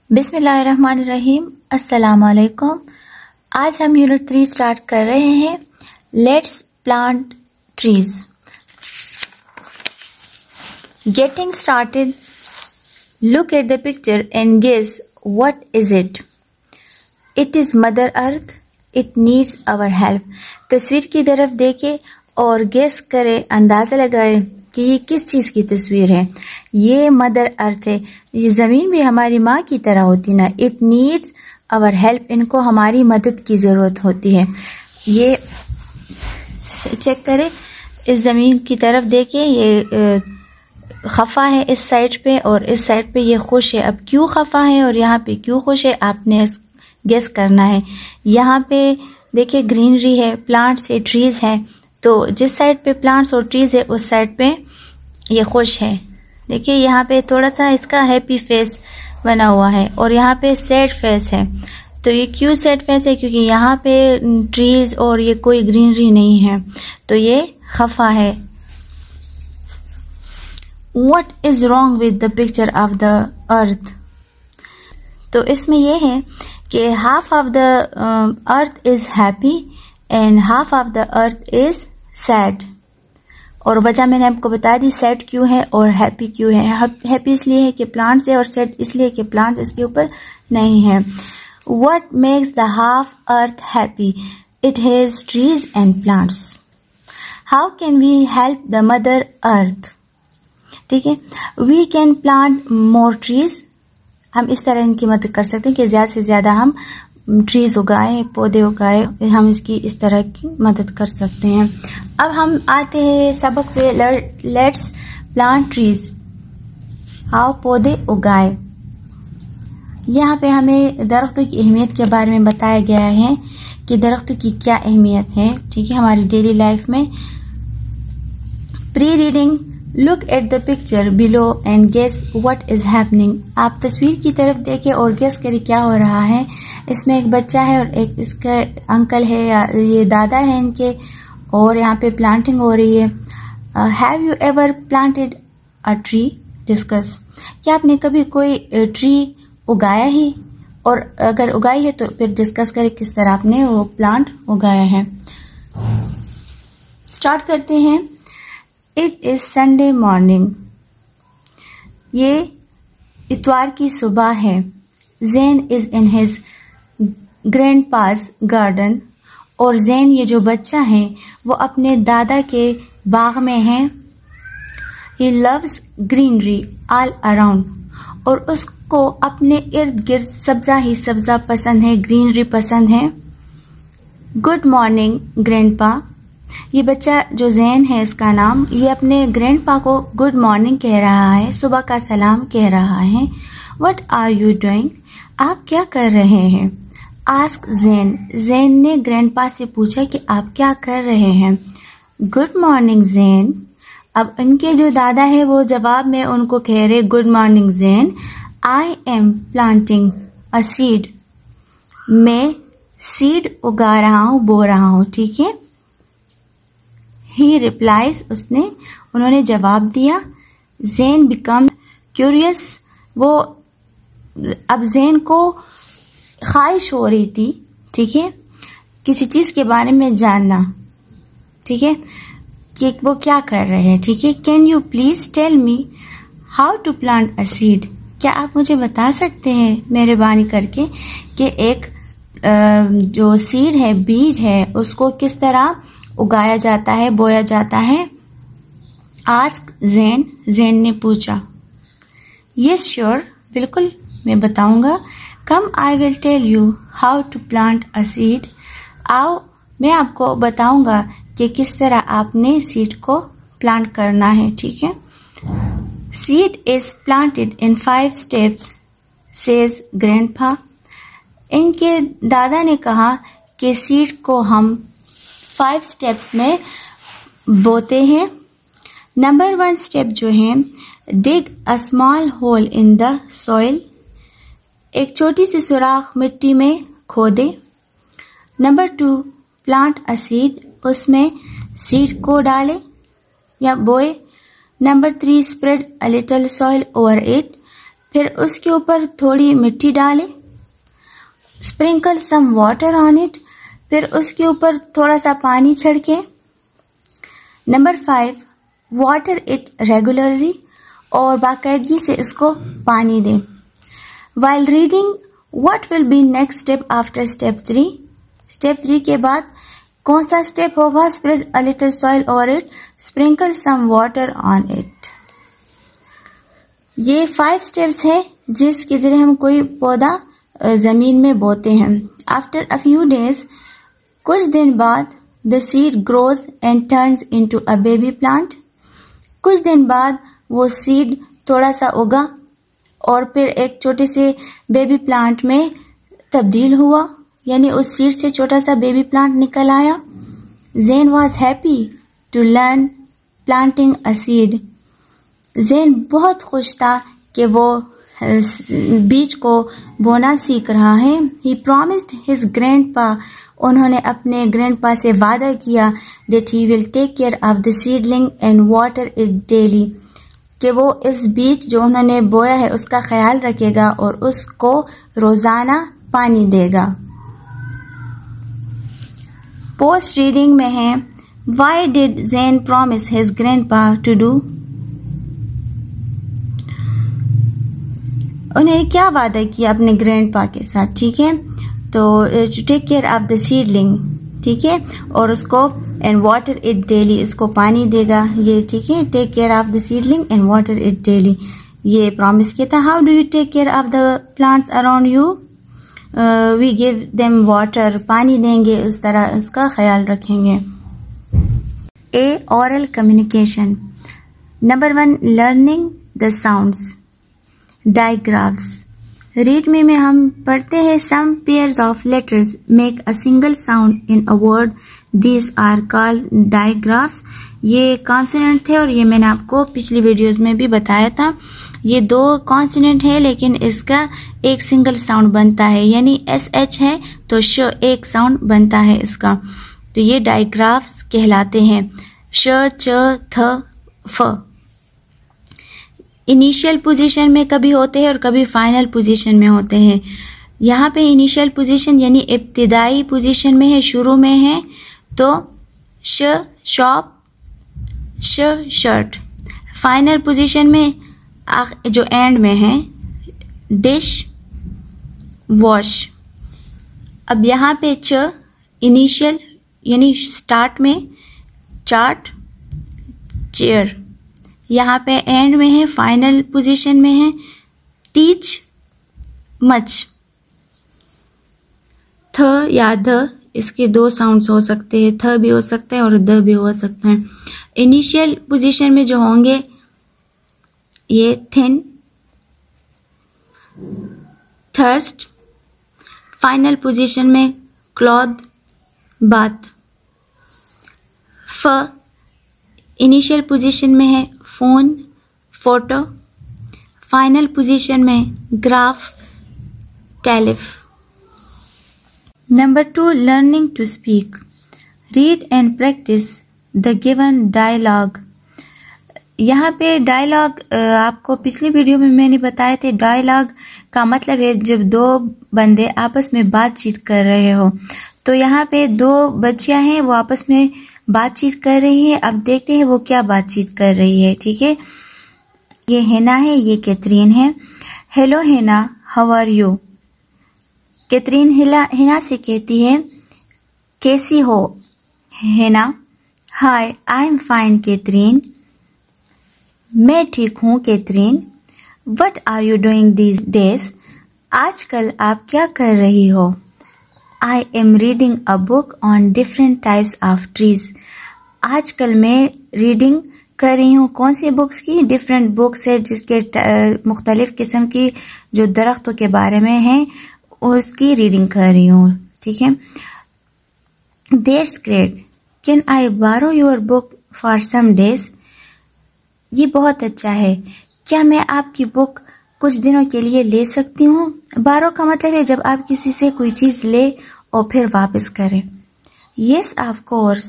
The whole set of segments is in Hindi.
बिस्मिल्लाहिर्रहमानिर्रहीम। अस्सलाम वालेकुम। आज हम यूनिट 3 स्टार्ट कर रहे हैं। Let's plant trees. Getting started, look at the picture and guess what is it. It is mother earth, it needs our help. तस्वीर की तरफ देखें और गेस करें, अंदाजा लगाएं कि ये किस चीज़ की तस्वीर है। ये मदर अर्थ है। ये ज़मीन भी हमारी माँ की तरह होती ना। इट नीड्स आवर हेल्प, इनको हमारी मदद की ज़रूरत होती है। ये चेक करें, इस ज़मीन की तरफ देखें, ये खफा है इस साइड पे और इस साइड पे ये खुश है। अब क्यों खफा है और यहाँ पे क्यों खुश है, आपने गेस करना है। यहाँ पे देखिए ग्रीनरी है, प्लांट्स है, ट्रीज है। तो जिस साइड पे प्लांट्स और ट्रीज है उस साइड पे ये खुश है। देखिए यहाँ पे थोड़ा सा इसका हैप्पी फेस बना हुआ है और यहाँ पे सैड फेस है। तो ये क्यों सैड फेस है, क्योंकि यहाँ पे ट्रीज और ये कोई ग्रीनरी नहीं है, तो ये खफा है। What is wrong with the picture of the earth? तो इसमें ये है कि half of the earth is happy and half of the earth is sad। और वजह मैंने आपको बता दी, सैड क्यों है और हैप्पी क्यों है। हैप्पी इसलिए है कि प्लांट्स है और सैड इसलिए कि प्लांट्स इसके ऊपर नहीं है। What makes the half earth happy? It has trees and plants. How can we help the mother earth? ठीक है, we can plant more trees. हम इस तरह इनकी मदद कर सकते हैं कि ज्यादा से ज्यादा हम ट्रीज उगाएं, पौधे उगाएं। हम इसकी इस तरह की मदद कर सकते हैं। अब हम आते हैं सबक पे, लेट्स प्लांट ट्रीज। आओ पौधे उगाए। यहाँ पे हमें दरख्तों की अहमियत के बारे में बताया गया है कि दरख्तों की क्या अहमियत है, ठीक है, हमारी डेली लाइफ में। Pre reading, look at the picture below and guess what is happening. आप तस्वीर की तरफ देखें और गेस करें क्या हो रहा है। इसमें एक बच्चा है और एक इसका अंकल है या ये दादा है इनके, और यहाँ पे प्लांटिंग हो रही है। Have you ever planted a tree? Discuss. क्या आपने कभी कोई ट्री उगाया ही, और अगर उगाई है तो फिर डिस्कस करें किस तरह आपने वो प्लांट उगाया है। स्टार्ट करते हैं। It is Sunday morning. ये इतवार की सुबह है। Zain is in his grandpa's garden. और Zain ये जो बच्चा है वो अपने दादा के बाग में है। He loves greenery all around. और उसको अपने इर्द गिर्द सब्जा ही सब्जा पसंद है, ग्रीनरी पसंद है। Good morning, grandpa. ये बच्चा जो ज़ैन है इसका नाम, ये अपने ग्रैंडपा को गुड मॉर्निंग कह रहा है, सुबह का सलाम कह रहा है। What are you doing? आप क्या कर रहे हैं? आस्क ज़ैन। ज़ैन ने ग्रैंडपा से पूछा कि आप क्या कर रहे हैं। गुड मॉर्निंग ज़ैन। अब इनके जो दादा है वो जवाब में उनको कह रहे good morning Zain, I am planting a seed. मैं सीड उगा रहा हूँ, बो रहा हूँ, ठीक है। He replies, उन्होंने जवाब दिया। Zain become curious, वो अब ज़ैन को ख्वाहिश हो रही थी, ठीक है, किसी चीज के बारे में जानना, ठीक है, कि वो क्या कर रहे हैं, ठीक है। Can you please tell me how to plant a seed? क्या आप मुझे बता सकते हैं मेहरबानी करके कि एक जो सीड है, बीज है, उसको किस तरह उगाया जाता है, बोया जाता है। आस्क ज़ैन। ज़ैन ने पूछा। यस श्योर, बिल्कुल मैं बताऊंगा। Come I will tell you how to plant a seed. आओ मैं आपको बताऊंगा कि किस तरह आपने सीड को प्लांट करना है, ठीक है। Seed is planted in 5 steps, says grandpa. इनके दादा ने कहा कि सीड को हम 5 स्टेप्स में बोते हैं। नंबर 1 स्टेप जो है, dig a small hole in the soil. एक छोटी सी सुराख मिट्टी में खोदे। Number 2, plant a seed. उसमें सीड को डालें या बोए। Number 3, spread a little soil over it. फिर उसके ऊपर थोड़ी मिट्टी डालें, sprinkle some water on it, फिर उसके ऊपर थोड़ा सा पानी छिड़के। नंबर 5, वाटर इट रेगुलरली, और बाकायदगी से इसको पानी दें। While reading, what will be next step after step 3? Step 3 के बाद कौन सा स्टेप होगा? Spread a little soil over it, sprinkle some water on it. ये 5 स्टेप्स है जिसके जरिए हम कोई पौधा जमीन में बोते हैं। आफ्टर अ फ्यू डेज, कुछ दिन बाद, the seed grows and turns into a baby plant. कुछ दिन बाद वो सीड थोड़ा सा उगा और फिर एक छोटे से बेबी प्लांट में तब्दील हुआ, यानी उस सीड से छोटा सा बेबी प्लांट निकल आया। Zain was happy to learn planting a seed. Zain बहुत खुश था कि वो बीज को बोना सीख रहा है। ही प्रॉमिस्ड हिज ग्रैंडपा, उन्होंने अपने ग्रैंडपा से वादा किया that he will take care of the seedling and water it daily, कि वो इस बीज जो उन्होंने बोया है उसका ख्याल रखेगा और उसको रोजाना पानी देगा। पोस्ट रीडिंग में है, why did Zain promise his grandpa to do? उन्हें क्या वादा किया अपने ग्रैंडपा के साथ, ठीक है? तो to take care of the seedling, ठीक है, और उसको एंड वाटर इट डेली, इसको पानी देगा, ये ठीक है, take care of the seedling and water it daily, ये प्रॉमिस किया था। How do you take care of the plants around you? We give them water, पानी देंगे, इस तरह इसका ख्याल रखेंगे। A, oral communication. Number 1, learning the sounds, digraphs. Read में हम पढ़ते हैं, some pairs of letters make a single sound in a word, these are called digraphs. ये कॉन्सोनेंट थे और ये मैंने आपको पिछली वीडियोस में भी बताया था। ये 2 कॉन्सोनेंट है लेकिन इसका एक सिंगल साउंड बनता है, यानी SH है तो श एक साउंड बनता है इसका, तो ये डायग्राफ्स कहलाते हैं। श, च, थ, फ इनिशियल पोजीशन में कभी होते हैं और कभी फाइनल पोजीशन में होते हैं। यहाँ पे इनिशियल पोजीशन यानी इब्तिदाई पोजीशन में है, शुरू में है, तो श शॉप, श शर्ट। फाइनल पोजीशन में जो एंड में है, डिश, वॉश। अब यहाँ पे च इनिशियल यानी स्टार्ट में, चार्ट, चेयर। यहाँ पे एंड में है, फाइनल पोजीशन में है, टीच, मच। थ या ध, इसके 2 साउंड्स हो सकते हैं, थ भी हो सकता है और द भी हो सकता है। इनिशियल पोजीशन में जो होंगे ये थिन, थर्स्ट। फाइनल पोजीशन में क्लॉथ, बाथ। फ इनिशियल पोजीशन में है, फोन, फोटो। फाइनल पोजीशन में graph, caliph. Number 2, learning to speak. Read and practice the given dialogue. यहाँ पे डायलॉग आपको पिछली वीडियो में मैंने बताए थे। डायलॉग का मतलब है जब 2 बंदे आपस में बातचीत कर रहे हो। तो यहाँ पे 2 बच्चियां हैं, वो आपस में बातचीत कर रही है। अब देखते हैं वो क्या बातचीत कर रही है, ठीक है? ये हेना है, ये कैथरीन है। Hello Hannah, how are you? Catherine Hannah से कहती है, कैसी हो Hannah? Hi, I am fine Catherine. मैं ठीक हूँ Catherine. What are you doing these days? आजकल आप क्या कर रही हो? I am reading a book on different types of trees. आजकल मैं रीडिंग कर रही हूँ कौन सी बुक्स की? डिफरेंट बुक्स है जिसके मुख्तलिफ किस्म की जो दरख्तों के बारे में है उसकी रीडिंग कर रही हूँ, ठीक है? That's great. Can I borrow your book for some days? ये बहुत अच्छा है। क्या मैं आपकी बुक कुछ दिनों के लिए ले सकती हूँ? बारो का मतलब है जब आप किसी से कोई चीज ले और फिर वापस करें। Yes, of course.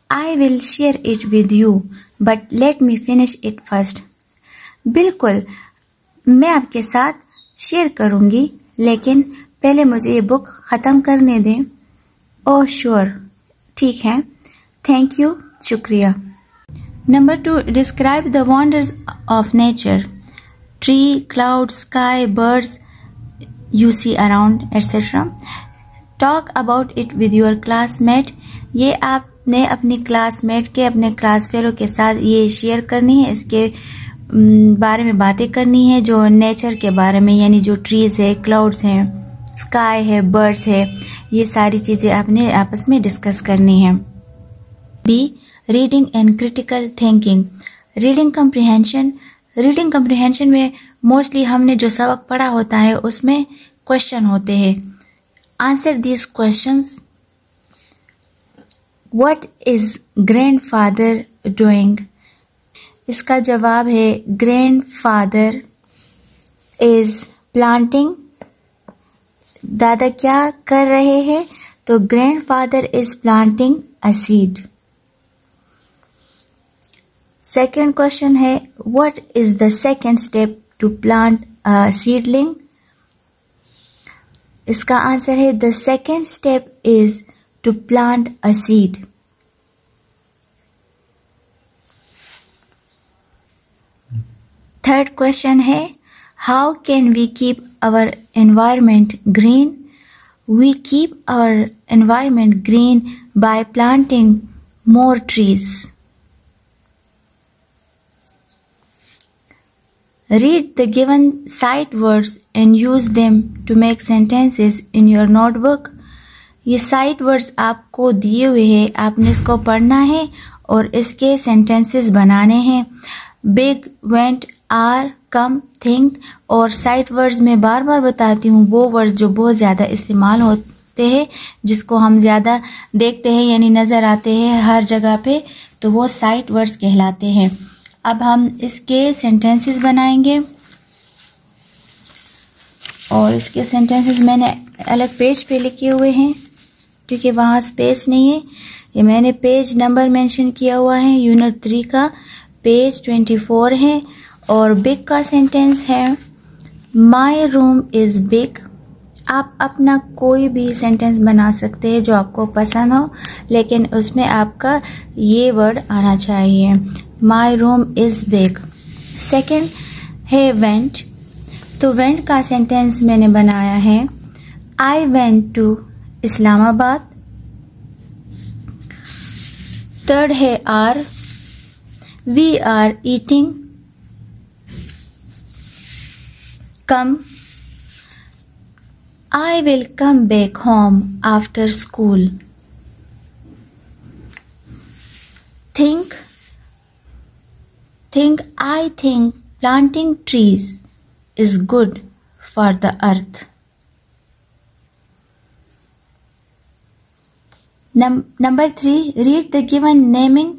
I will share it with you, but let me finish it first. बिल्कुल, मैं आपके साथ शेयर करूंगी, लेकिन पहले मुझे ये बुक ख़त्म करने दें। ओह श्योर, ठीक है, थैंक यू, शुक्रिया। Number 2, describe the wonders of nature, tree, cloud, sky, birds you see around etc. Talk about it with your classmate. ये आपने अपनी क्लासमेट के, अपने क्लास फेलो के साथ ये शेयर करनी है, इसके बारे में बातें करनी है, जो नेचर के बारे में, यानी जो ट्रीज है, क्लाउड्स हैं, स्काई है, बर्ड्स है, ये सारी चीज़ें आपने आपस में डिस्कस करनी है। B, reading and critical thinking, reading comprehension. Reading comprehension में मोस्टली हमने जो सबक पढ़ा होता है उसमें क्वेश्चन होते हैं। Answer these questions. What is grandfather doing? इसका जवाब है ग्रैंडफादर इज प्लांटिंग। दादा क्या कर रहे हैं? तो grandfather is planting a seed. Second question है, what is the second step to plant a seedling? इसका आंसर है the second step is to plant a seed. Third question है, how can we keep our environment green? We keep our environment green by planting more trees. Read the given sight words and use them to make sentences in your notebook. ये sight words आपको दिए हुए हैं, आपने इसको पढ़ना है और इसके sentences बनाने हैं। Big, went, are, come, think और sight words में बार बार बताती हूँ वो words जो बहुत ज़्यादा इस्तेमाल होते हैं, जिसको हम ज़्यादा देखते हैं यानी नज़र आते हैं हर जगह पे, तो वो sight words कहलाते हैं। अब हम इसके सेंटेंसेस बनाएंगे और इसके सेंटेंसेस मैंने अलग पेज पे लिखे हुए हैं क्योंकि वहाँ स्पेस नहीं है। ये मैंने पेज नंबर मेंशन किया हुआ है, यूनिट 3 का पेज 24 है। और बिग का सेंटेंस है, माई रूम इज़ बिग। आप अपना कोई भी सेंटेंस बना सकते हैं जो आपको पसंद हो, लेकिन उसमें आपका ये वर्ड आना चाहिए, my room is big. Second है वेंट, तो वेंट का सेंटेंस मैंने बनाया है, I went to Islamabad. Third है are, we are eating. Come, I will come back home after school. Think, I think planting trees is good for the earth. Number 3, read the given naming,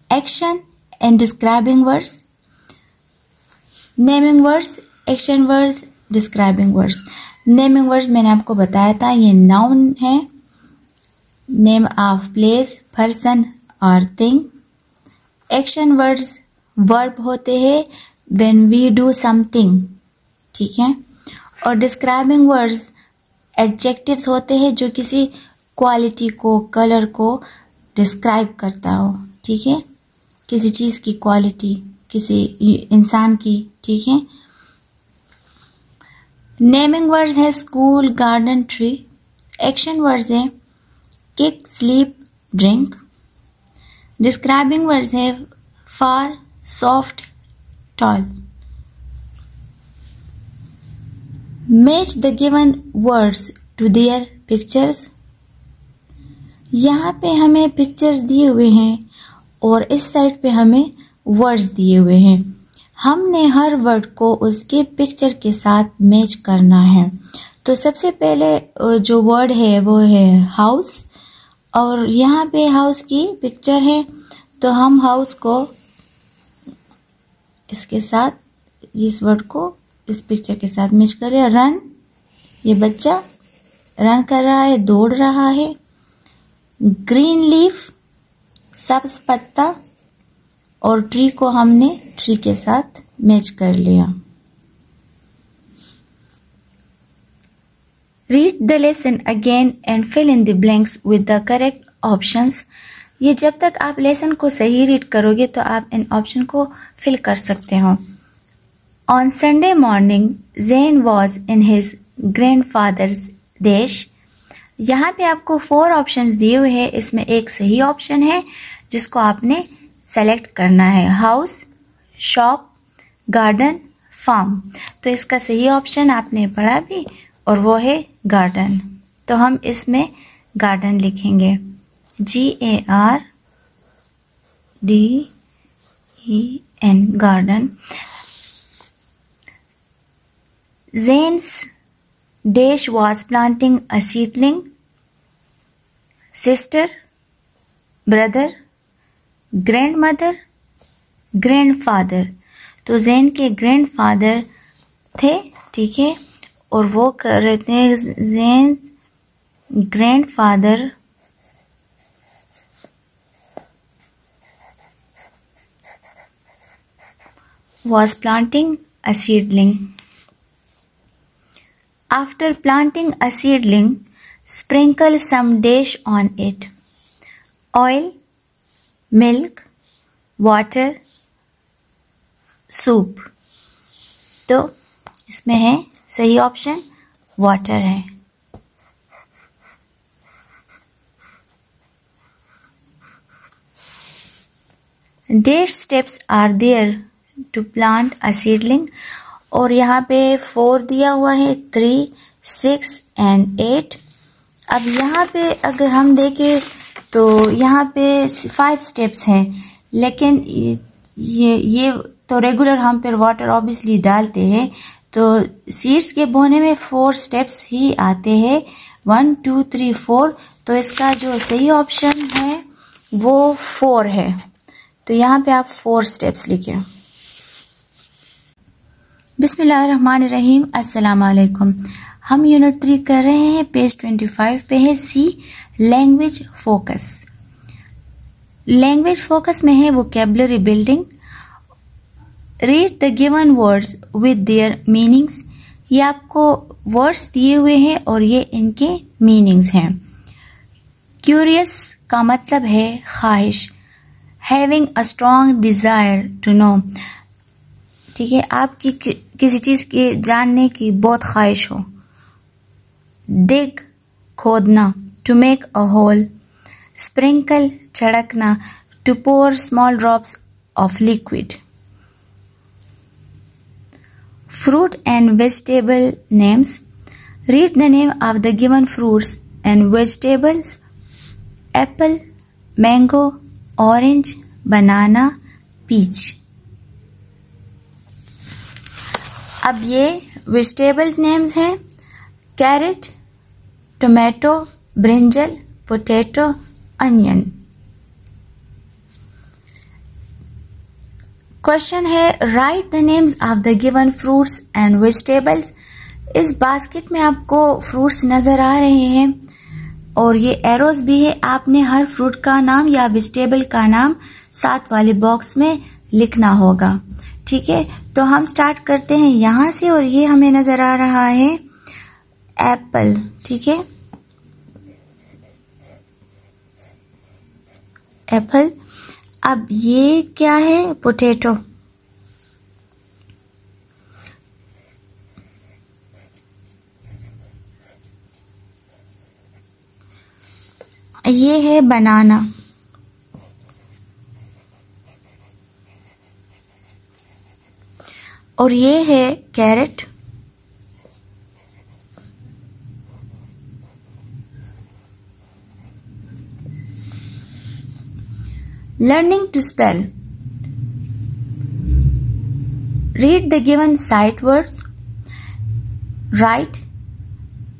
action and describing words. Naming words, action words, describing words. Naming words मैंने आपको बताया था, ये नाउन है, नेम ऑफ प्लेस, पर्सन और थिंग। एक्शन वर्ड्स वर्ब होते हैं व्हेन वी डू समथिंग, ठीक है। और डिस्क्राइबिंग वर्ड्स एडजेक्टिव्स होते हैं जो किसी क्वालिटी को, कलर को डिस्क्राइब करता हो, ठीक है, किसी चीज़ की क्वालिटी, किसी इंसान की, ठीक है। नेमिंग वर्ड्स है school, garden, tree. Action words है kick, sleep, drink. Describing words है far, soft, tall. Match the given words to their pictures. यहाँ पे हमें पिक्चर्स दिए हुए हैं और इस साइड पे हमें वर्ड्स दिए हुए हैं। हमने हर वर्ड को उसके पिक्चर के साथ मैच करना है। तो सबसे पहले जो वर्ड है वो है हाउस, और यहाँ पे हाउस की पिक्चर है, तो हम हाउस को इसके साथ, इस वर्ड को इस पिक्चर के साथ मैच कर लिया। रन, ये बच्चा रन कर रहा है, दौड़ रहा है। ग्रीन लीफ, सब्ज पत्ता, और ट्री को हमने ट्री के साथ मैच कर लिया। Read the lesson again and fill in the blanks with the correct options. ये जब तक आप लेसन को सही रीड करोगे तो आप इन ऑप्शन को फिल कर सकते हो। On Sunday morning Zain was in his grandfather's dash. यहाँ पे आपको 4 ऑप्शंस दिए हुए हैं, इसमें एक सही ऑप्शन है जिसको आपने सेलेक्ट करना है, हाउस, शॉप, गार्डन, फार्म। तो इसका सही ऑप्शन आपने पढ़ा भी और वो है गार्डन। तो हम इसमें गार्डन लिखेंगे, GARDEN, garden. Zane's dash was planting a seedling, sister, brother, grandmother, grandfather। तो ज़ेन के ग्रैंडफादर थे, ठीक है, और वो कर रहे थे Zain grandfather was planting a seedling. After planting a seedling, sprinkle some dash on it. Oil, milk, water, soup। तो इसमें है सही ऑप्शन वाटर है। Dash steps are there to plant a seedling। और यहाँ पे 4 दिया हुआ है, 3, 6 and 8। अब यहाँ पे अगर हम देखें तो यहाँ पे 5 स्टेप्स हैं, लेकिन ये तो रेगुलर हम फिर वाटर ऑब्वियसली डालते हैं, तो सीड्स के बोने में 4 स्टेप्स ही आते हैं, 1 2 3 4। तो इसका जो सही ऑप्शन है वो 4 है। तो यहाँ पे आप 4 स्टेप्स लिखें। बिस्मिल्लाहिर्रहमानिर्रहीम, अस्सलाम वालेकुम। हम यूनिट 3 कर रहे हैं, पेज 25 पे है, सी लैंग्वेज फोकस। लैंग्वेज फोकस में है vocabulary building. Read the given words with their meanings. ये आपको वर्ड्स दिए हुए हैं और ये इनके मीनिंग्स हैं। क्यूरियस का मतलब है ख्वाहिश, having a strong desire to know, ठीक है, आपकी किसी चीज के जानने की बहुत ख्वाहिश हो। डिग खोदना, to make a hole. Sprinkle छिड़कना, to pour small drops of liquid. Fruit and vegetable names. Read the name of the given fruits and vegetables. Apple, mango, orange, banana, peach. अब ये वेजिटेबल्स नेम्स हैं, carrot, tomato, brinjal, potato, onion. Question है, write the names of the given fruits and vegetables. इस बास्केट में आपको फ्रूट्स नजर आ रहे हैं और ये एरोज भी है। आपने हर फ्रूट का नाम या वेजिटेबल का नाम साथ वाले बॉक्स में लिखना होगा, ठीक है। तो हम स्टार्ट करते हैं यहां से, और ये हमें नजर आ रहा है एप्पल, ठीक है, एप्पल। अब ये क्या है, पोटैटो। ये है बनाना। और ये है carrot. Learning to spell. Read the given sight words. Right,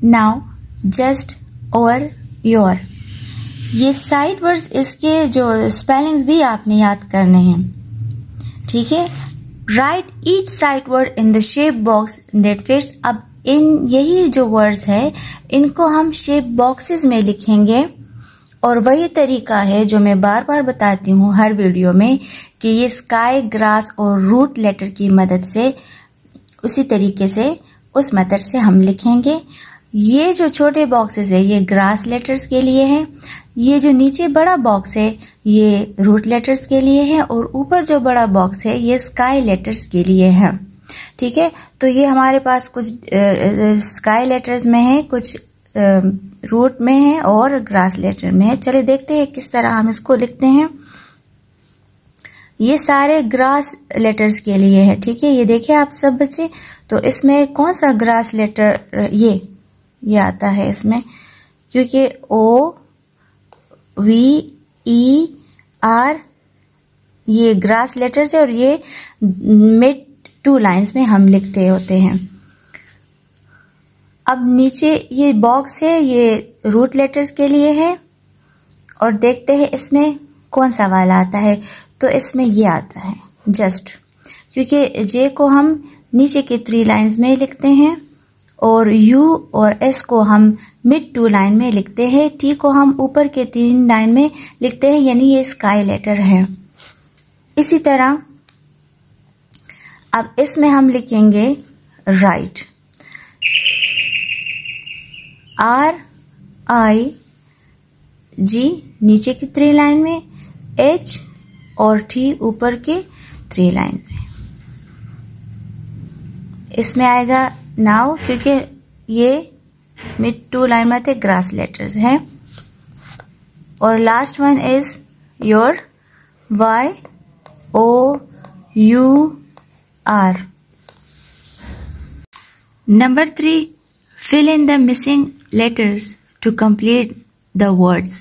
now, just, our, your. ये साइट वर्ड्स, इसके जो स्पेलिंग्स भी आपने याद करने हैं, ठीक है। Right each site word in the shape box that fits. अब इन यही जो वर्ड्स है इनको हम शेप बॉक्सेस में लिखेंगे, और वही तरीका है जो मैं बार बार बताती हूँ हर वीडियो में कि ये स्काई, ग्रास और रूट लेटर की मदद से, उसी तरीके से उस मेथड से हम लिखेंगे। ये जो छोटे बॉक्सेस है ये ग्रास लेटर्स के लिए है, ये जो नीचे बड़ा बॉक्स है ये रूट लेटर्स के लिए है, और ऊपर जो बड़ा बॉक्स है ये स्काई लेटर्स के लिए है। ठीक है, तो ये हमारे पास कुछ स्काई लेटर्स में है, कुछ रूट में है और ग्रास लेटर में है। चलिए देखते हैं किस तरह हम इसको लिखते हैं। ये सारे ग्रास लेटर्स के लिए है। ठीक है, ये देखिए आप सब बच्चे, तो इसमें कौन सा ग्रास लेटर ये आता है इसमें, क्योंकि O V E R ये ग्रास लेटर्स है और ये मिड 2 लाइंस में हम लिखते होते हैं। अब नीचे ये बॉक्स है ये रूट लेटर्स के लिए है, और देखते हैं इसमें कौन सा वाला आता है। तो इसमें ये आता है जस्ट, क्योंकि जे को हम नीचे के 3 लाइंस में लिखते हैं और यू और एस को हम मिड 2 लाइन में लिखते हैं, टी को हम ऊपर के 3 लाइन में लिखते हैं, यानी ये स्काई लेटर है। इसी तरह अब इसमें हम लिखेंगे राइट, RIG नीचे की 3 लाइन में, H और T ऊपर के 3 लाइन में। इसमें आएगा नाउ, क्योंकि ये मिड 2 लाइन में थे, ग्रास लेटर्स हैं। और last one is your YOUR। Number 3, fill in the missing letters to complete the words।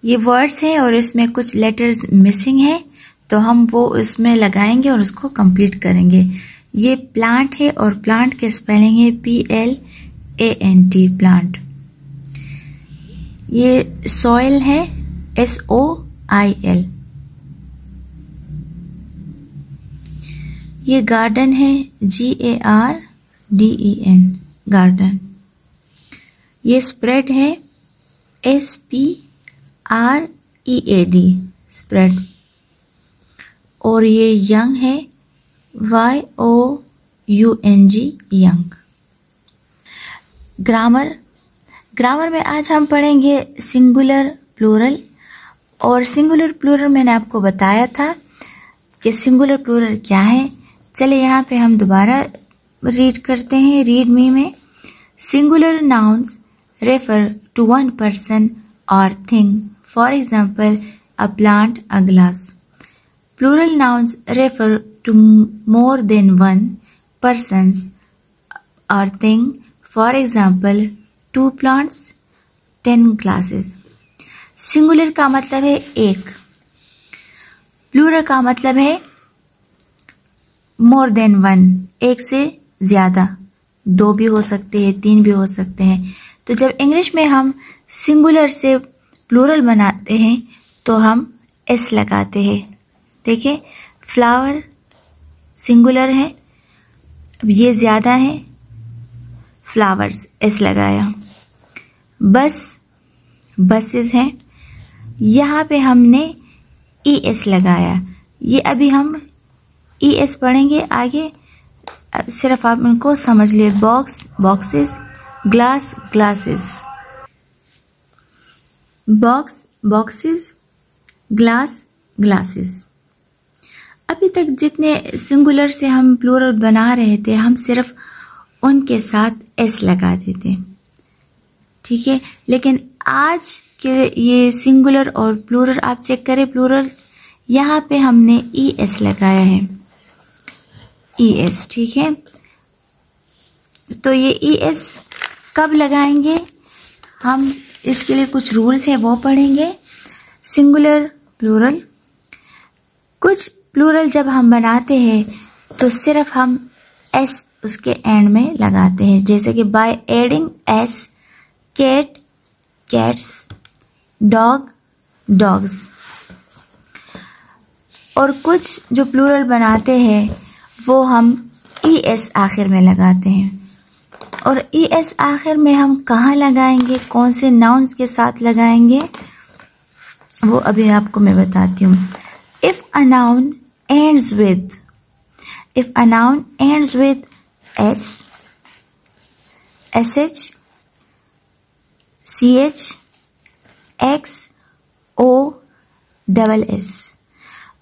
ये वर्ड्स है और इसमें कुछ लेटर्स मिसिंग है, तो हम वो इसमें लगाएंगे और उसको कंप्लीट करेंगे। ये प्लांट है और प्लांट के स्पेलिंग है PLANT प्लांट। ये सॉइल है SOIL। ये गार्डन है GARDEN गार्डन। ये स्प्रेड है SPREAD स्प्रेड। और ये यंग है YOUNG यंग। ग्रामर में आज हम पढ़ेंगे सिंगुलर प्लूरल। और सिंगुलर प्लूरल मैंने आपको बताया था कि सिंगुलर प्लूरल क्या है। चलिए यहाँ पे हम दोबारा रीड करते हैं। रीड मी में singular nouns refer to one person और thing, for example a plant, a glass. Plural nouns refer to more than one persons or thing, for example 2 plants, 10 glasses। Singular का मतलब है एक, plural का मतलब है more than one, एक से ज्यादा, 2 भी हो सकते हैं, 3 भी हो सकते हैं। तो जब इंग्लिश में हम सिंगुलर से प्लूरल बनाते हैं तो हम एस लगाते हैं। देखिए फ्लावर सिंगुलर है, अब ये ज्यादा है, फ्लावर्स एस लगाया। बसेस हैं, यहाँ पे हमने ES लगाया। ये अभी हम ES पढ़ेंगे आगे, सिर्फ आप इनको समझ लिए। Boxes, glass, glasses. Boxes, glass, glasses. अभी तक जितने सिंगुलर से हम प्लूरल बना रहे थे, हम सिर्फ उनके साथ एस लगाते थे, ठीक है। लेकिन आज के ये सिंगुलर और प्लूरल आप चेक करें, प्लूरल यहाँ पे हमने ES लगाया है, ES, ठीक है। तो ये ES कब लगाएंगे हम, इसके लिए कुछ रूल्स है वो पढ़ेंगे। सिंगुलर प्लूरल, कुछ प्लूरल जब हम बनाते हैं तो सिर्फ हम एस उसके एंड में लगाते हैं, जैसे कि by adding S, cat, cats, dog, dogs. और कुछ जो प्लूरल बनाते हैं वो हम ES आखिर में लगाते हैं। और ES आखिर में हम कहाँ लगाएंगे, कौन से नाउन्स के साथ लगाएंगे, वो अभी आपको मैं बताती हूँ। If a noun ends with S, SH CH XO SS।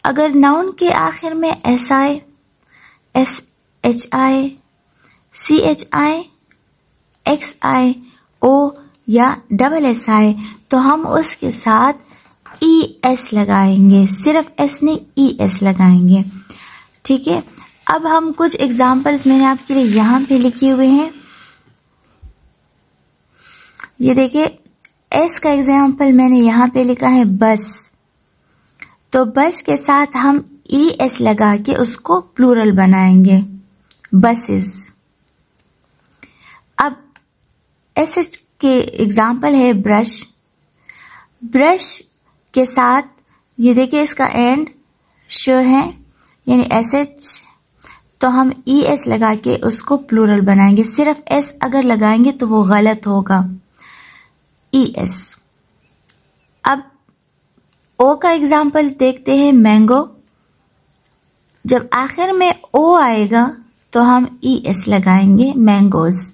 अगर नाउन के आखिर में SI SHI CHI XI O या SSI तो हम उसके साथ ES लगाएंगे, सिर्फ S नहीं ES लगाएंगे। ठीक है, अब हम कुछ एग्जाम्पल्स मैंने आपके लिए यहाँ पे लिखे हुए हैं। ये देखिए, S का एग्जाम्पल मैंने यहाँ पे लिखा है बस, तो बस के साथ हम ES लगा के उसको प्लूरल बनाएंगे, बसेस। अब SH के एग्जाम्पल है ब्रश, ब्रश के साथ ये देखिए इसका एंड श है यानी SH, तो हम ES लगा के उसको प्लूरल बनाएंगे। सिर्फ S अगर लगाएंगे तो वो गलत होगा, ES। अब O का एग्जाम्पल देखते हैं, मैंगो। जब आखिर में O आएगा तो हम ES लगाएंगे, मैंगोज।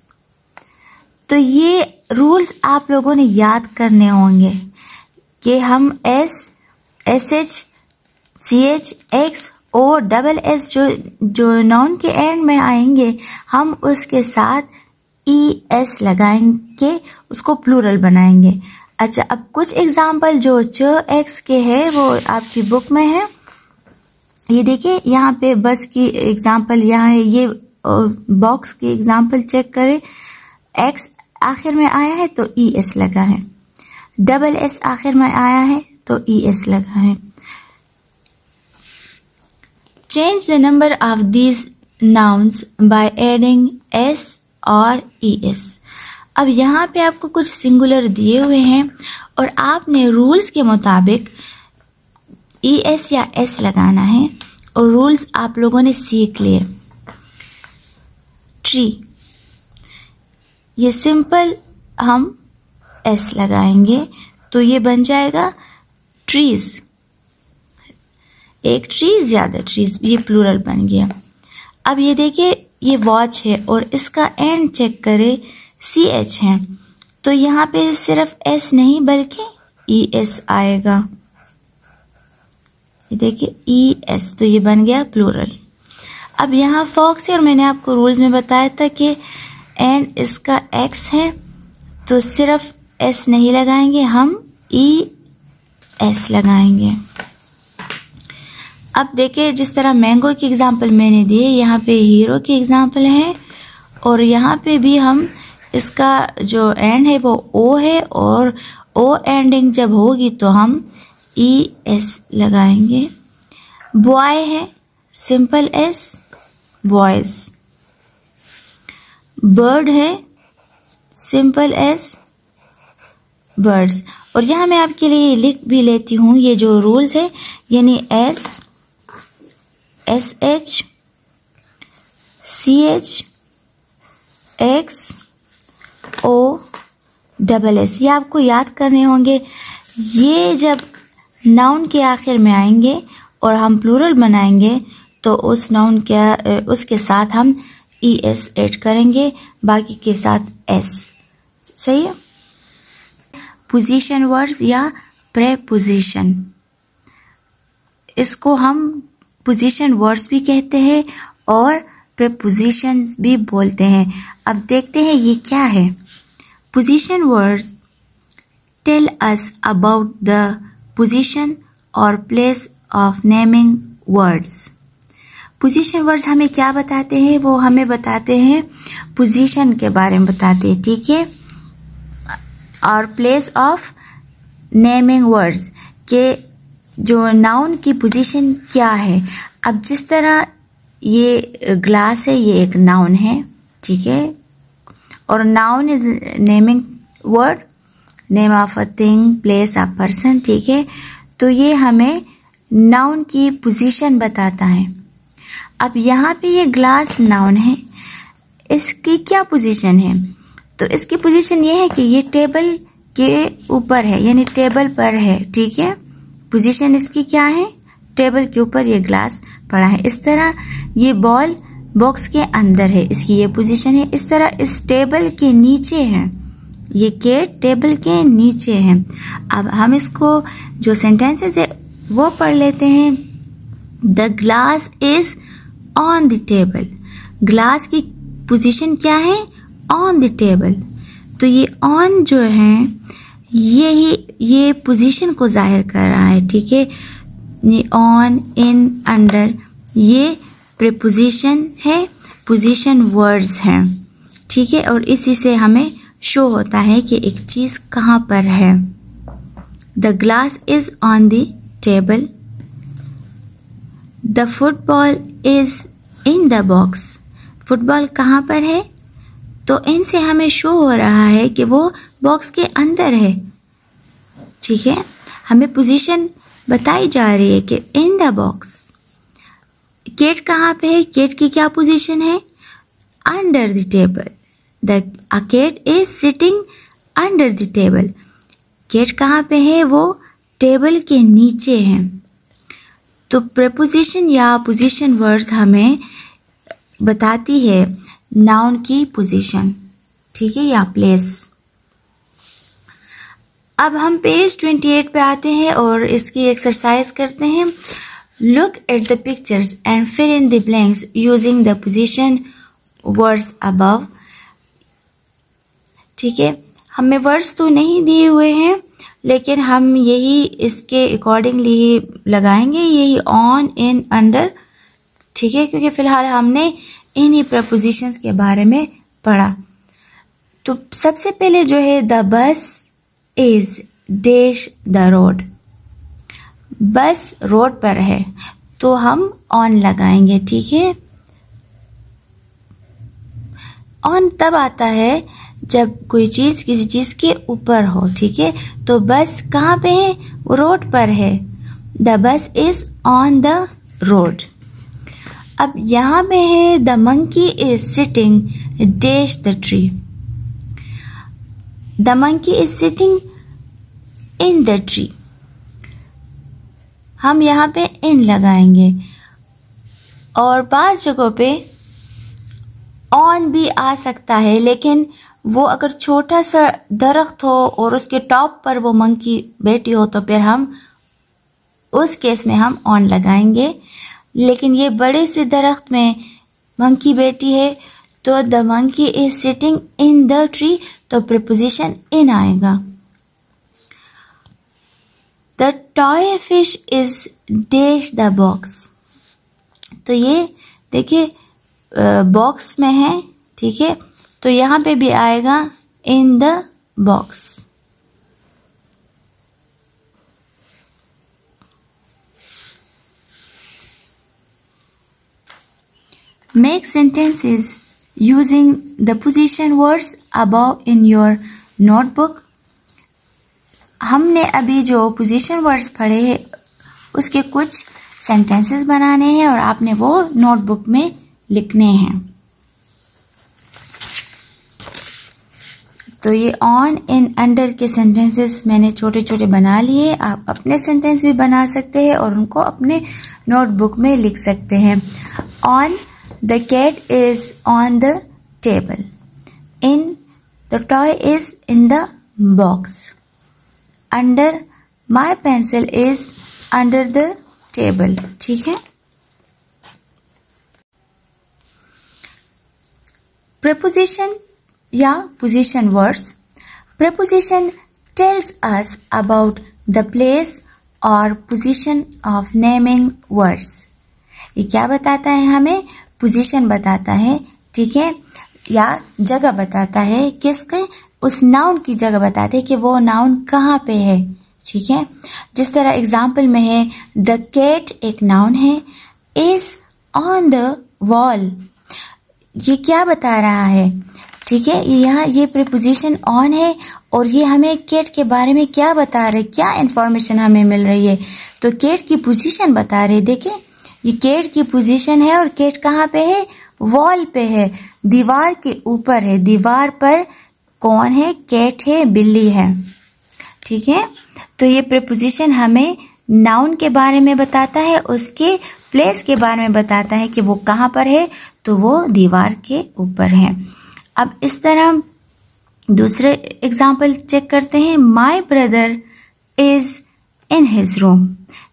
तो ये रूल्स आप लोगों ने याद करने होंगे कि हम S SH CH X O SS जो नाउन के एंड में आएंगे हम उसके साथ ES लगाएंगे, उसको प्लूरल बनाएंगे। अच्छा, अब कुछ एग्जाम्पल जो X के है वो आपकी बुक में है। ये देखिए यहाँ पे बस की एग्जाम्पल यहाँ है, ये बॉक्स की एग्जाम्पल चेक करें। X आखिर में आया है तो ES लगा है, SS आखिर में आया है तो ES लगा है। Change the number of these nouns by adding S और ES। अब यहाँ पे आपको कुछ सिंगुलर दिए हुए हैं और आपने रूल्स के मुताबिक ES या S लगाना है और रूल्स आप लोगों ने सीख लिए। ट्री, ये सिंपल हम S लगाएंगे तो ये बन जाएगा ट्रीज, एक ट्री ज्यादा ट्रीज, ये प्लूरल बन गया। अब ये देखिए ये वॉच है और इसका एंड चेक करें CH है, तो यहाँ पे सिर्फ S नहीं बल्कि ES आएगा। ये देखिए ES, तो ये बन गया प्लूरल। अब यहाँ फॉक्स है और मैंने आपको रूल्स में बताया था कि एंड इसका X है तो सिर्फ S नहीं लगाएंगे, हम ES लगाएंगे। अब देखिए जिस तरह मैंगो की एग्जाम्पल मैंने दी है, यहाँ पे हीरो की एग्जाम्पल है और यहाँ पे भी हम इसका जो एंड है वो O है और O एंडिंग जब होगी तो हम ES लगाएंगे। बॉय है सिंपल S, बॉयज। बर्ड है सिंपल S, बर्ड्स। और यहाँ मैं आपके लिए लिख भी लेती हूँ ये जो रूल्स है, यानी S SH CH X O SS, ये आपको याद करने होंगे। ये जब नाउन के आखिर में आएंगे और हम प्लूरल बनाएंगे तो उस नाउन के उसके साथ हम ES ऐड करेंगे, बाकी के साथ S। सही है। पोजीशन वर्ड्स या प्रेपोजिशन, इसको हम पोजीशन वर्ड्स भी कहते हैं और प्रेपोजिशंस भी बोलते हैं। अब देखते हैं ये क्या है। Position words tell us about the position और place of naming words. Position words हमें क्या बताते हैं? वो हमें बताते हैं पोजीशन के बारे में बताते हैं, ठीक है। और प्लेस ऑफ नेमिंग वर्ड्स के जो नाउन की पोजीशन क्या है। अब जिस तरह ये ग्लास है, ये एक नाउन है, ठीक है, और noun is naming word, name of a thing, place of person, ठीक है। तो ये हमें नाउन की पोजीशन बताता है। अब यहाँ पे ये ग्लास नाउन है, इसकी क्या पोजीशन है? तो इसकी पोजीशन ये है कि ये टेबल के ऊपर है, यानी टेबल पर है, ठीक है। पोजीशन इसकी क्या है? टेबल के ऊपर ये ग्लास पड़ा है। इस तरह ये बॉल बॉक्स के अंदर है, इसकी ये पोजीशन है। इस तरह इस टेबल के नीचे है, ये केट टेबल के नीचे है। अब हम इसको जो सेंटेंसेस है वो पढ़ लेते हैं। The glass is on the table. Glass की पोजीशन क्या है? On the table. तो ये ऑन जो है ये पोजीशन को जाहिर कर रहा है, ठीक है। ये ऑन, इन, अंडर, ये प्रीपोजिशन है, पोजीशन वर्ड्स हैं, ठीक है। और इसी से हमें शो होता है कि एक चीज कहाँ पर है। The glass is on the table. The football is in the box. Football कहाँ पर है? तो इनसे हमें शो हो रहा है कि वो बॉक्स के अंदर है, ठीक है। हमें पोजीशन बताई जा रही है कि इन द बॉक्स। केट कहाँ पे है? केट की क्या पोजीशन है? Under the table. The cat is sitting under the table. Cat कहाँ पे है? वो टेबल के नीचे है। तो प्रीपोजिशन या पोजीशन वर्ड्स हमें बताती है नाउन की पोजीशन, ठीक है, या प्लेस। अब हम पेज 28 पे आते हैं और इसकी एक्सरसाइज करते हैं। Look at the pictures and fill in the blanks using the position words above. ठीक है, हमें वर्ड्स तो नहीं दिए हुए हैं, लेकिन हम यही इसके अकॉर्डिंगली लगाएंगे, यही ऑन, इन, अंडर, ठीक है, क्योंकि फिलहाल हमने इन्हीं प्रपोजिशंस के बारे में पढ़ा। तो सबसे पहले जो है the bus is dash the road. बस रोड पर है तो हम ऑन लगाएंगे, ठीक है। ऑन तब आता है जब कोई चीज किसी चीज के ऊपर हो, ठीक है। तो बस कहाँ पे है? रोड पर है। The bus is on the road. अब यहां पे है the monkey is sitting dash the tree. The monkey is sitting in the tree. हम यहाँ पे इन लगाएंगे और 5 जगहों पे ऑन भी आ सकता है, लेकिन वो अगर छोटा सा दरख्त हो और उसके टॉप पर वो मंकी बैठी हो तो फिर हम उस केस में हम ऑन लगाएंगे। लेकिन ये बड़े से दरख्त में मंकी बैठी है तो the monkey is sitting in the tree, तो प्रीपोजिशन इन आएगा। The toy fish is dash the box. तो ये देखिए बॉक्स में है, ठीक है, तो यहां पे भी आएगा in the box. Make sentences using the position words above in your notebook. हमने अभी जो पोजीशन वर्ड्स पढ़े हैं उसके कुछ सेंटेंसेस बनाने हैं और आपने वो नोटबुक में लिखने हैं। तो ये ऑन, इन, अंडर के सेंटेंसेस मैंने छोटे छोटे बना लिए। आप अपने सेंटेंस भी बना सकते हैं और उनको अपने नोटबुक में लिख सकते हैं। On, the cat is on the table. In, the toy is in the box. Under, my pencil is under the table. ठीक है। Preposition या position words. Preposition tells us about the place or position of naming words. ये क्या बताता है हमें? पोजीशन बताता है, ठीक है, या जगह बताता है। किसके? उस नाउन की जगह बताते हैं कि वो नाउन कहाँ पे है, ठीक है। जिस तरह एग्जाम्पल में है द कैट एक नाउन है, इज ऑन द वॉल, ये क्या बता रहा है, ठीक है। यहाँ ये प्रीपोजिशन ऑन है और ये हमें कैट के बारे में क्या बता रहे, क्या इंफॉर्मेशन हमें मिल रही है, तो कैट की पोजीशन बता रहे। देखें ये कैट की पोजीशन है और कैट कहाँ पे है? वॉल पे है, दीवार के ऊपर है। दीवार पर कौन है? कैट है, बिल्ली है, ठीक है। तो ये प्रीपोजिशन हमें नाउन के बारे में बताता है, उसके प्लेस के बारे में बताता है कि वो कहाँ पर है। तो वो दीवार के ऊपर है। अब इस तरह दूसरे एग्जाम्पल चेक करते हैं। My brother is in his room,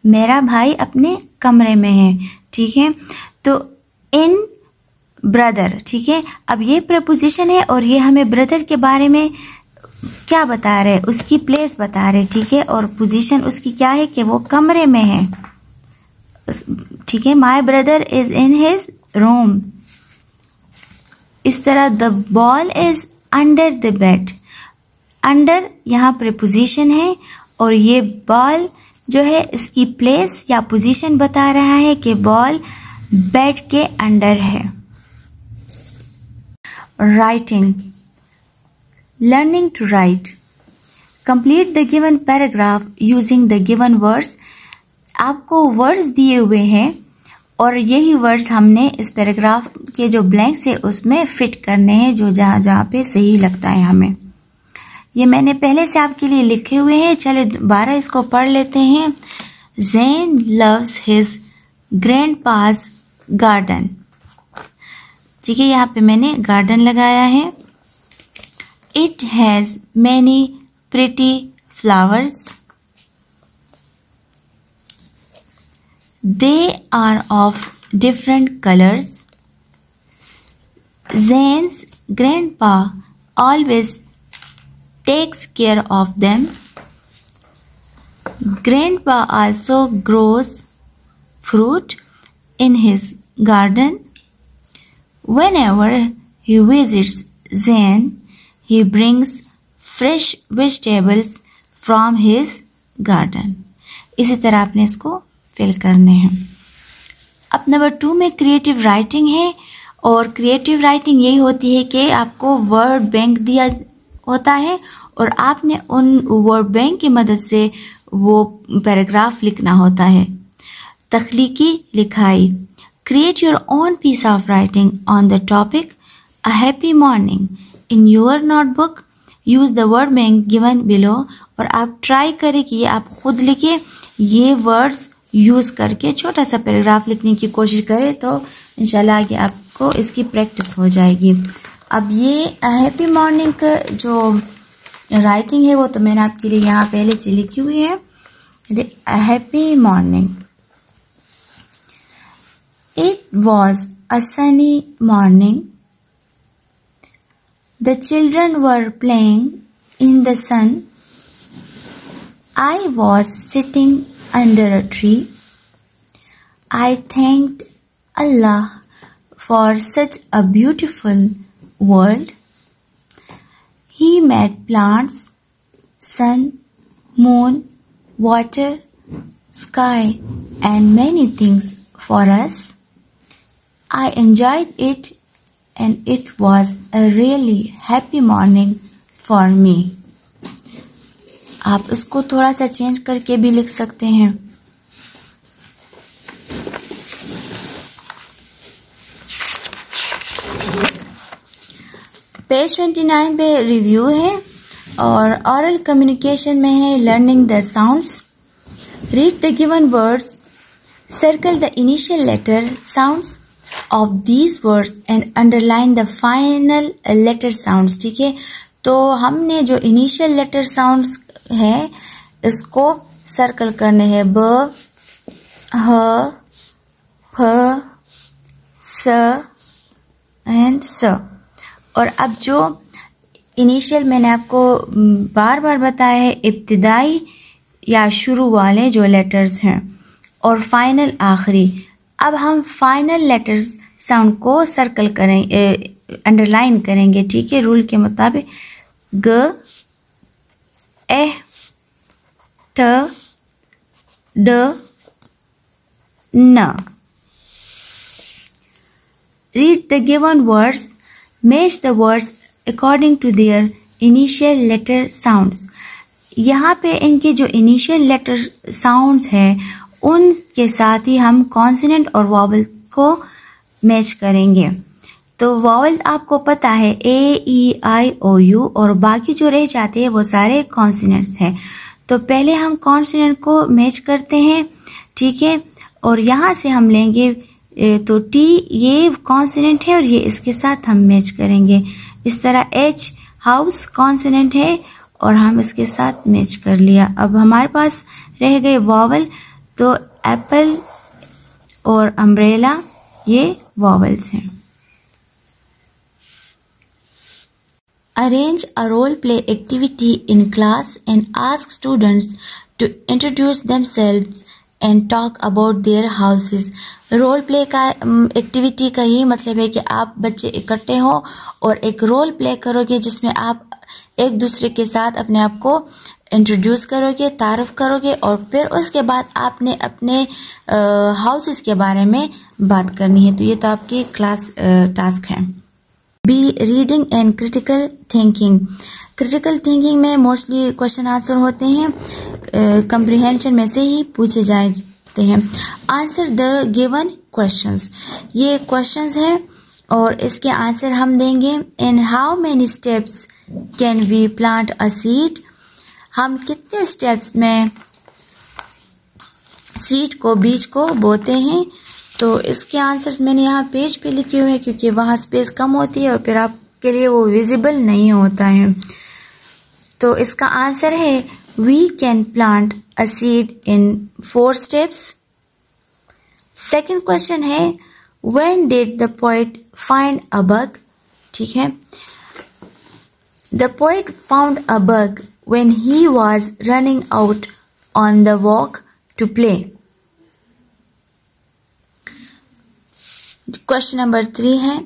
मेरा भाई अपने कमरे में है, ठीक है। तो इन ब्रदर, ठीक है। अब ये प्रपोजिशन है और ये हमें ब्रदर के बारे में क्या बता रहे, उसकी प्लेस बता रहे, ठीक है। और पोजीशन उसकी क्या है कि वो कमरे में है, ठीक है। My brother is in his room. इस तरह the ball is under the bed, under यहाँ प्रीपोजिशन है और ये बॉल जो है इसकी प्लेस या पोजीशन बता रहा है कि बॉल बेड के अंडर है। Writing, learning to write, complete the given paragraph using the given words. आपको वर्ड्स दिए हुए हैं और यही वर्ड्स हमने इस पैराग्राफ के जो ब्लैंक्स है उसमें फिट करने हैं, जो जहाँ जहाँ पे सही लगता है हमें। ये मैंने पहले से आपके लिए लिखे हुए हैं, चले दोबारा इसको पढ़ लेते हैं। ज़ैन लव्स हिज ग्रैंडपास गार्डन, ठीक है। यहाँ पे मैंने गार्डन लगाया है। It has many pretty flowers, they are of different colors. Zane's grandpa always takes care of them. Grandpa also grows fruit in his garden. Whenever he visits Zane, he brings fresh vegetables from his garden. इसी तरह आपने इसको फिल करने हैं। अब नंबर 2 में क्रिएटिव राइटिंग है और क्रिएटिव राइटिंग यही होती है कि आपको वर्ड बैंक दिया होता है और आपने उन वर्ड बैंक की मदद से वो पैराग्राफ लिखना होता है। तख्लीकी लिखाई, create your own piece of writing on the topic a happy morning in your notebook, use the word bank given below. और आप ट्राई करें कि ये आप खुद लिखे, ये वर्ड्स यूज करके छोटा सा पैराग्राफ लिखने की कोशिश करें तो इंशाल्लाह आगे आपको इसकी प्रैक्टिस हो जाएगी। अब ये हैप्पी मॉर्निंग का जो राइटिंग है वो तो मैंने आपके लिए यहाँ पहले से लिखी हुई है। Happy morning, it was a sunny morning, the children were playing in the sun, I was sitting under a tree. I thanked Allah for such a beautiful world. He made plants, sun, moon, water, sky, and many things for us. I enjoyed it and it was a really happy morning for me. आप इसको थोड़ा सा चेंज करके भी लिख सकते हैं। पेज 29 पे रिव्यू है और ऑरल कम्युनिकेशन में है learning the sounds. Read the given words, circle the initial letter sounds of these words and underline the final letter sounds, ठीक है। तो हमने जो इनिशियल लेटर साउंड्स है इसको सर्कल करने हैं, ब, ह, फ, स एंड स। और अब जो इनिशियल मैंने आपको बार बार बताया है, इब्तिदाई या शुरू वाले जो लेटर्स हैं और फाइनल आखिरी। अब हम फाइनल लेटर्स साउंड को सर्कल करेंगे, अंडरलाइन करेंगे, ठीक है, रूल के मुताबिक। ग, ए, ट, ड, न। Read the given words, match the words according to their initial letter sounds. यहाँ पे इनके जो इनिशियल लेटर साउंड्स हैं उनके साथ ही हम कॉन्सोनेंट और वॉवल को मैच करेंगे। तो वॉवल आपको पता है ए, ई, आई, ओ, यू और बाकी जो रह जाते हैं वो सारे कॉन्सोनेंट्स हैं। तो पहले हम कॉन्सोनेंट को मैच करते हैं, ठीक है। और यहाँ से हम लेंगे तो टी ये कॉन्सोनेंट है और ये इसके साथ हम मैच करेंगे। इस तरह एच हाउस कॉन्सोनेंट है और हम इसके साथ मैच कर लिया। अब हमारे पास रह गए वॉवल, तो एप्पल और अम्ब्रेला ये वॉवल्स हैं। Arrange a role play activity in class and ask students to introduce themselves and talk about their houses. Role play का एक्टिविटी का यही मतलब है कि आप बच्चे इकट्ठे हो और एक रोल प्ले करोगे जिसमें आप एक दूसरे के साथ अपने आप को इंट्रोड्यूस करोगे, तारुफ करोगे और फिर उसके बाद आपने अपने हाउसेस के बारे में बात करनी है। तो ये तो आपकी क्लास टास्क है। B reading and critical thinking. Critical thinking में मोस्टली क्वेश्चन आंसर होते हैं, कंप्रीहेंशन में से ही पूछे जाते हैं। आंसर द गिवन क्वेश्चंस, ये क्वेश्चंस हैं और इसके आंसर हम देंगे। In how many steps can we plant a seed, हम कितने स्टेप्स में सीड को, बीज को बोते हैं। तो इसके आंसर्स मैंने यहाँ पेज पे लिखे हुए हैं क्योंकि वहाँ स्पेस कम होती है और फिर आपके लिए वो विजिबल नहीं होता है। तो इसका आंसर है we can plant a seed in 4 steps. Second question है when did the poet find a bug, ठीक है। The poet found a bug when he was running out on the walk to play. Question number 3 है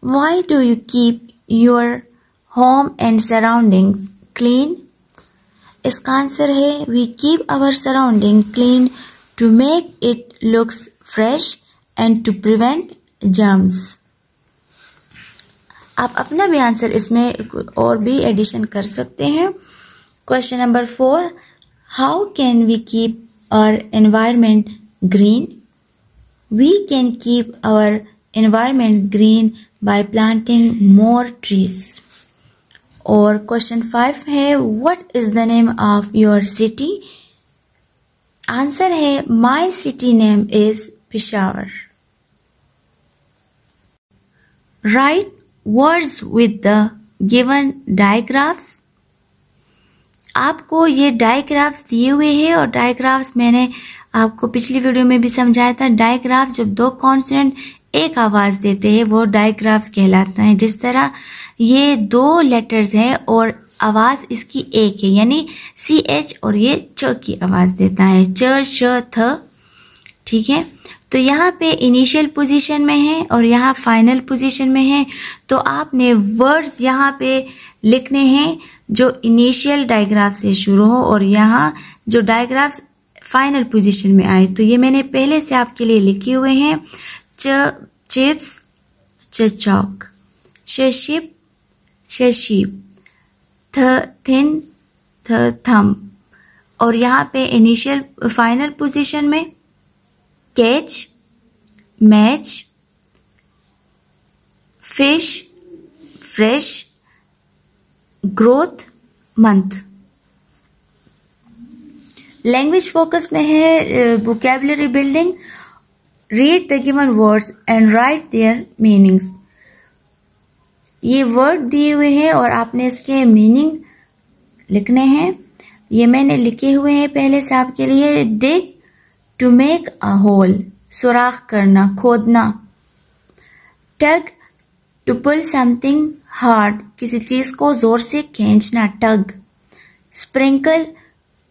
why do you keep your home and surroundings clean. इसका आंसर है we keep our surrounding clean to make it looks fresh and to prevent germs. आप अपना भी आंसर इसमें और भी एडिशन कर सकते हैं। Question number 4 how can we keep our environment green. We can keep our environment green by planting more trees. और क्वेश्चन 5 है What is the name of your city? Answer है My city name is Peshawar. Write words with the given diagraphs. आपको ये डायग्राफ्स दिए हुए हैं और डायग्राफ्स मैंने आपको पिछली वीडियो में भी समझाया था। डायग्राफ जब 2 कॉन्सोनेंट एक आवाज देते हैं वो डायग्राफ्स कहलाता है। जिस तरह ये 2 लेटर्स हैं और आवाज इसकी एक है, यानी CH और ये च की आवाज देता है, च श थ, ठीक है। तो यहाँ पे इनिशियल पोजीशन में है और यहाँ फाइनल पोजीशन में है। तो आपने वर्ड्स यहाँ पे लिखने हैं जो इनिशियल डायग्राफ से शुरू हो और यहाँ जो डायग्राफ्स फाइनल पोजीशन में आए। तो ये मैंने पहले से आपके लिए लिखे हुए हैं। च चिप्स, च चौक, श शिप, श शीप, थ थिन, थ थम। और यहाँ पे इनिशियल फाइनल पोजीशन में catch, match, fish, fresh, growth, month. Language focus में है vocabulary building. Read the given words and right there meanings. ये वर्ड दिए हुए हैं और आपने इसके मीनिंग लिखने हैं। ये मैंने लिखे हुए हैं पहले से आपके लिए। Dig to make a hole, सुराख करना, खोदना। Tug to pull something hard, किसी चीज को जोर से खींचना, tug. Sprinkle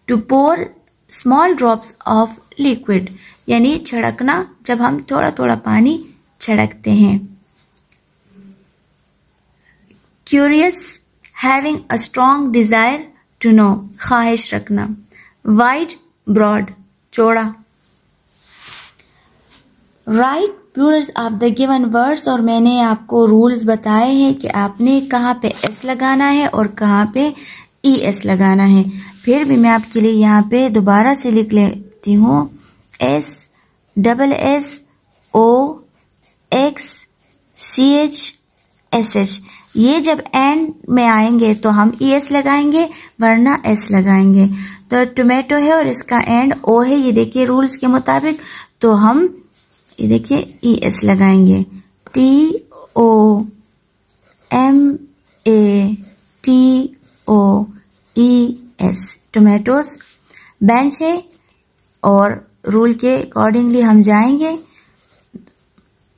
to pour small drops of liquid, यानी छिड़कना, जब हम थोड़ा थोड़ा पानी छिड़कते हैं। Curious having a strong desire to know, ख्वाहिश रखना। वाइड ब्रॉड, चौड़ा। Write plurals of the given words, और मैंने आपको रूल्स बताए हैं कि आपने कहाँ पे एस लगाना है और कहाँ पे ES लगाना है। फिर भी मैं आपके लिए यहाँ पे दोबारा से लिख लेती हूँ। S, SS, O, X, CH, SH। ये जब एंड में आएंगे तो हम ES लगाएंगे वरना S लगाएंगे। तो टोमेटो है और इसका एंड O है, ये देखिए रूल्स के मुताबिक। तो हम ये देखिए ES लगाएंगे, TOMATOES, टोमेटोज। बेंच है और रूल के अकॉर्डिंगली हम जाएंगे।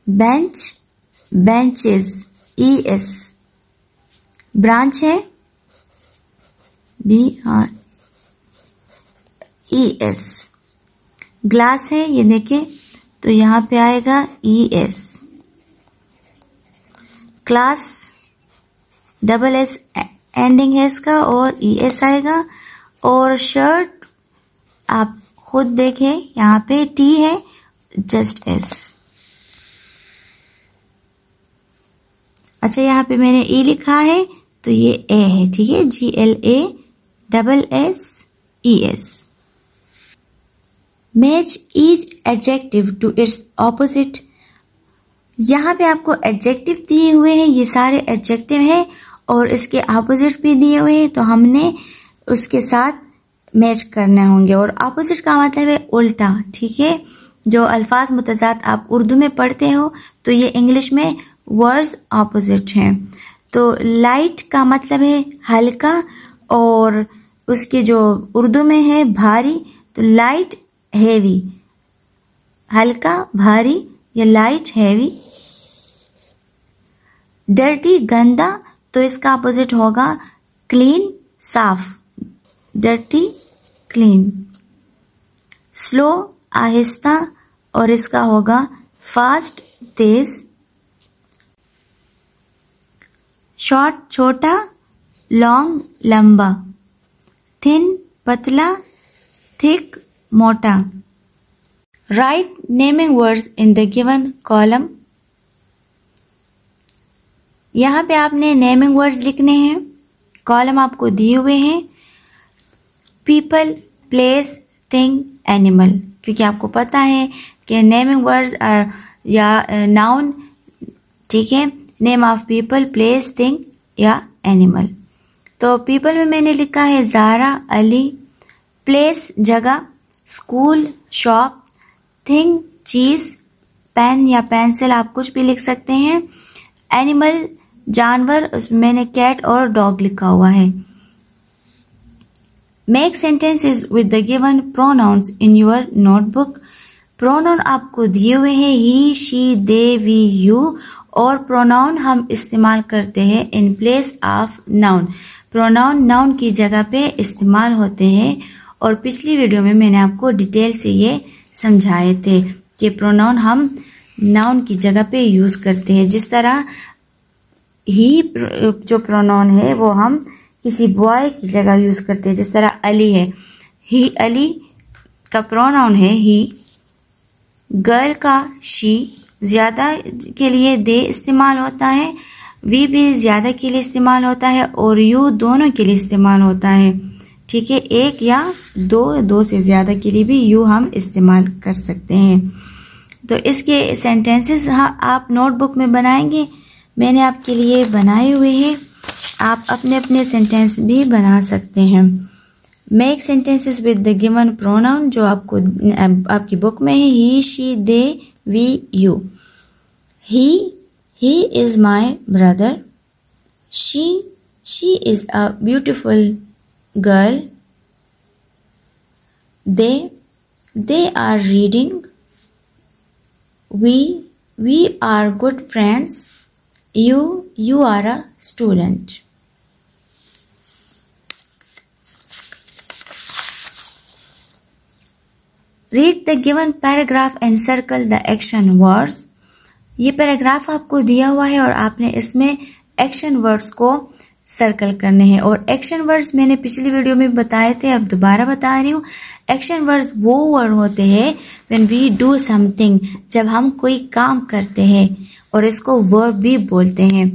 Bench, benches, ES। ब्रांच है BRES। ग्लास है, ये देखिए, तो यहाँ पे आएगा ES। क्लास SS एंडिंग है इसका और ES आएगा। और शर्ट आप खुद देखें, यहाँ पे T है, जस्ट S। अच्छा, यहाँ पे मैंने E लिखा है तो ये A है, ठीक है, GLASSES। Match each adjective to its opposite. यहाँ पे आपको एडजेक्टिव दिए हुए हैं, ये सारे एडजेक्टिव हैं और इसके ऑपोजिट भी दिए हुए हैं, तो हमने उसके साथ मैच करने होंगे। और ऑपोजिट का मतलब है उल्टा, ठीक है। जो अल्फाज मुतजाद आप उर्दू में पढ़ते हो तो ये इंग्लिश में वर्ड्स ऑपोजिट हैं। तो लाइट का मतलब है हल्का, और उसके जो उर्दू में है भारी, तो लाइट हेवी, हल्का भारी या लाइट हेवी। डर्टी गंदा, तो इसका अपोजिट होगा क्लीन साफ, डर्टी क्लीन। स्लो आहिस्ता, और इसका होगा फास्ट तेज। शॉर्ट छोटा, लॉन्ग लंबा। थिन पतला, थिक मोटा। Right naming words in the given column. यहाँ पे आपने नेमिंग वर्ड्स लिखने हैं, कॉलम आपको दिए हुए हैं, पीपल, प्लेस, थिंग, एनिमल, क्योंकि आपको पता है कि नेमिंग वर्ड्स या नाउन, ठीक है, name of people, place, thing या एनिमल। तो पीपल में मैंने लिखा है ज़ारा, अली। प्लेस जगह, स्कूल, शॉप। थिंग चीज, पेन या पेंसिल, आप कुछ भी लिख सकते हैं। एनिमल जानवर, उसमें मैंने कैट और डॉग लिखा हुआ है। Make sentences with the given pronouns in your notebook. Pronoun आपको दिए हुए हैं he, she, they, we, you, और प्रोनाउन हम इस्तेमाल करते हैं in place of noun. Pronoun noun की जगह पे इस्तेमाल होते हैं, और पिछली वीडियो में मैंने आपको डिटेल से ये समझाए थे कि प्रोनाउन हम नाउन की जगह पे यूज करते हैं। जिस तरह ही जो प्रोनाउन है वो हम किसी बॉय की जगह यूज करते हैं, जिस तरह अली है, ही अली का प्रोनाउन है ही। गर्ल का शी, ज्यादा के लिए दे इस्तेमाल होता है, वी भी ज्यादा के लिए इस्तेमाल होता है, और यू दोनों के लिए इस्तेमाल होता है, ठीक है। एक या दो से ज्यादा के लिए भी यू हम इस्तेमाल कर सकते हैं। तो इसके सेंटेंसेस आप नोटबुक में बनाएंगे, मैंने आपके लिए बनाए हुए हैं, आप अपने अपने सेंटेंस भी बना सकते हैं। Make sentences with the given pronoun, जो आपको आपकी बुक में है, he, she, they, we, you. he is my brother. she is a beautiful girl. they are reading. we are good friends. you are a student. Read the given paragraph and circle the action words. ये पैराग्राफ आपको दिया हुआ है और आपने इसमें एक्शन वर्ड्स को सर्कल करने हैं। और एक्शन वर्ड्स मैंने पिछली वीडियो में बताए थे, अब दोबारा बता रही हूँ। एक्शन वर्ड्स वो वर्ड होते हैं व्हेन वी डू समथिंग, जब हम कोई काम करते हैं, और इसको वर्ब भी बोलते हैं।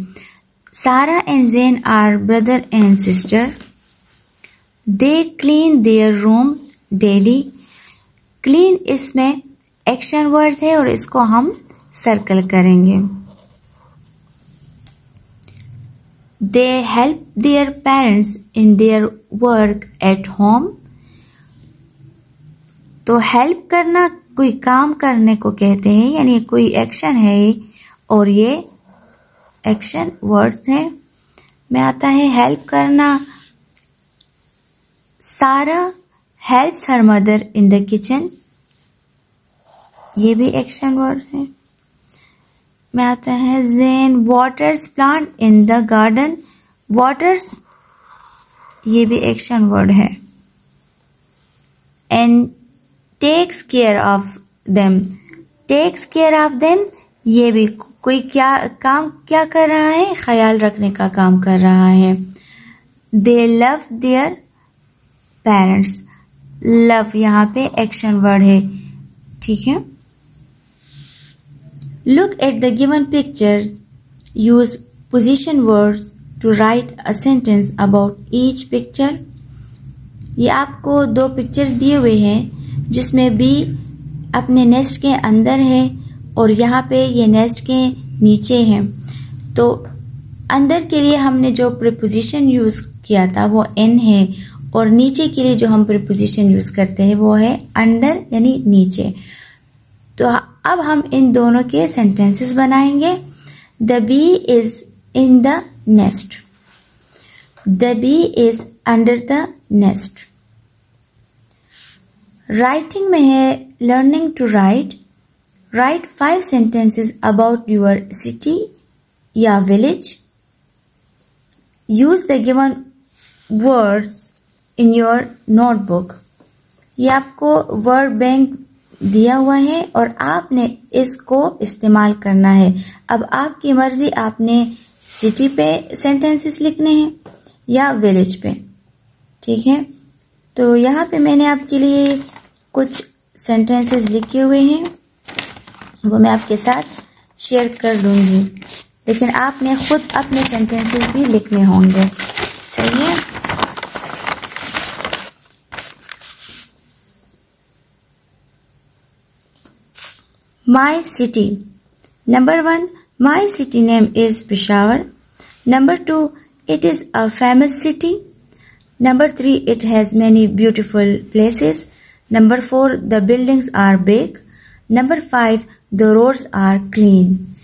Sara and Zain are brother and sister. They clean their room daily. Clean इसमें एक्शन वर्ड्स है और इसको हम सर्कल करेंगे। They help their parents in their work at home. तो हेल्प करना कोई काम करने को कहते हैं, यानी कोई एक्शन है और ये एक्शन वर्ड्स हैं। में आता है हेल्प करना। Sara helps her mother in the kitchen, ये भी एक्शन वर्ड है। में आता है Zain waters plant in the garden. Waters ये भी एक्शन वर्ड है। And takes care of them. Takes care of them ये भी कोई क्या कर रहा है, ख्याल रखने का काम कर रहा है। They love their parents. Love यहाँ पे एक्शन वर्ड है, ठीक है। Look at the given pictures, use position words to write a sentence about each picture. ये आपको दो पिक्चर्स दिए हुए हैं जिसमें बी अपने नेस्ट के अंदर है और यहाँ पे ये नेस्ट के नीचे है। तो अंदर के लिए हमने जो प्रीपोजिशन यूज किया था वो इन है और नीचे के लिए जो हम प्रीपोजिशन यूज करते हैं वो है अंडर यानी नीचे। तो अब हम इन दोनों के सेंटेंसेस बनाएंगे। The bee is in the nest, the bee is under the nest. Writing में है learning to write. Write 5 sentences about your city या village. Use the given words in your notebook. ये आपको वर्ड बैंक दिया हुआ है और आपने इसको इस्तेमाल करना है। अब आपकी मर्जी, आपने सिटी पे सेंटेंसेस लिखने हैं या विलेज पे, ठीक है। तो यहाँ पे मैंने आपके लिए कुछ सेंटेंसेस लिखे हुए हैं, वो मैं आपके साथ शेयर कर दूंगी, लेकिन आपने खुद अपने सेंटेंसेस भी लिखने होंगे, सही है। My city. Number 1, my city name is Peshawar. Number 2, it is a famous city. Number 3, it has many beautiful places. Number 4, the buildings are big. Number 5, the roads are clean.